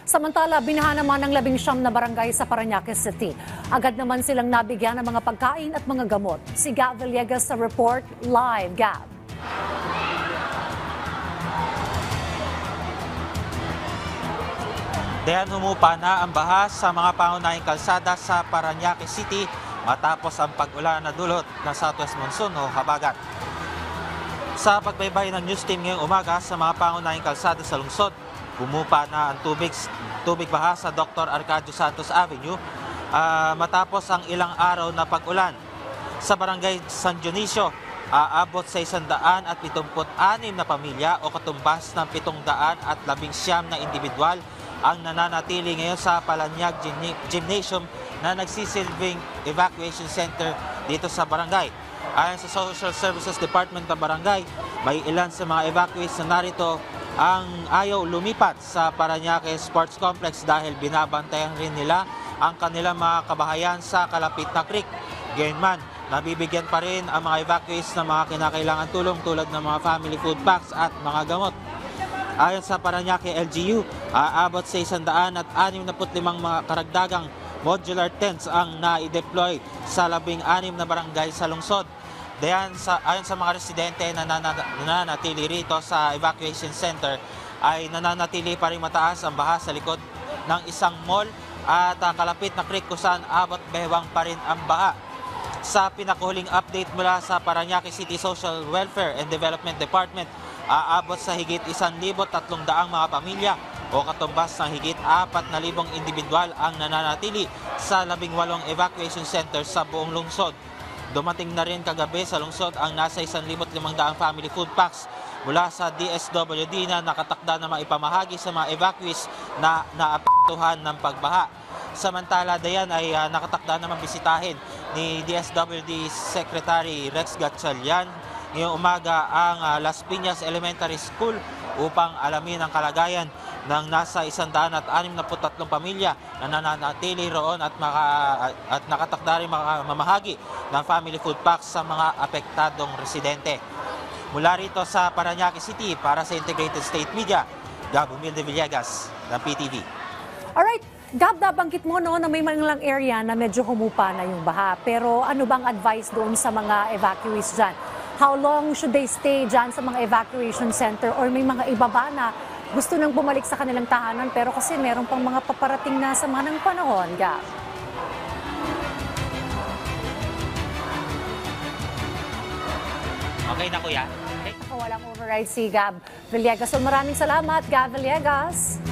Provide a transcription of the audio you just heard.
Samantala, binaha naman ng 19 na barangay sa Parañaque City. Agad naman silang nabigyan ng mga pagkain at mga gamot. Si Gab Villegas sa report live. Gab. Dayan humupa na ang baha sa mga pangunahing kalsada sa Parañaque City matapos ang pag-ulan na dulot ng southwest monsoon o habagat. Sa pagbaybay ng news team ngayong umaga sa mga pangunahing kalsada sa lungsod, humupa na ang tubig baha sa Dr. Arcadio Santos Avenue matapos ang ilang araw na pag-ulan. Sa barangay San Dionisio, aabot sa 176 na pamilya o katumbas ng 719 na individual ang nananatili ngayon sa Palanyag Gymnasium na nagsisilbing evacuation center dito sa barangay. Ayon sa Social Services Department ng barangay, may ilan sa mga evacuees na narito ang ayaw lumipat sa Parañaque Sports Complex dahil binabantayan rin nila ang kanilang mga kabahayan sa kalapit na creek. Gayunman, nabibigyan pa rin ang mga evacuees ng mga kinakailangan tulong tulad ng mga family food packs at mga gamot. Ayon sa Parañaque LGU, aabot sa 165 mga karagdagang modular tents ang na-deploy sa 16 na barangay sa lungsod. Ayon sa mga residente na nananatili rito sa evacuation center, ay nananatili pa rin mataas ang baha sa likod ng isang mall at kalapit na creek kung saan abot bewang pa rin ang baha. Sa pinakuhuling update mula sa Parañaque City Social Welfare and Development Department, aabot sa higit 1,300 mga pamilya o katumbas ng higit 4,000 individual ang nananatili sa 18 evacuation center sa buong lungsod. Dumating na rin kagabi sa lungsod ang nasa 1,500 family food packs mula sa DSWD na nakatakda na maipamahagi sa mga evacuees na naapektuhan ng pagbaha. Samantala, dayan ay nakatakda naman bisitahin ni DSWD Secretary Rex Gatchalian ngayong umaga ang Las Piñas Elementary School upang alamin ang kalagayan ng nasa 163 pamilya na nananatili roon at nakatakda rin mamahagi ng family food packs sa mga apektadong residente. Mula rito sa Parañaque City para sa Integrated State Media, Gab Villegas ng PTV. Alright, Gab, nabanggit mo no, na may mga area na medyo humupa na yung baha. Pero ano bang advice doon sa mga evacuees dyan? How long should they stay dyan sa mga evacuation center? Or may mga iba ba na gusto nang bumalik sa kanilang tahanan pero kasi meron pang mga paparating na sama ng panahon, Gab? Okay na, kuya. Walang override si Gab Villegas. So maraming salamat, Gab Villegas.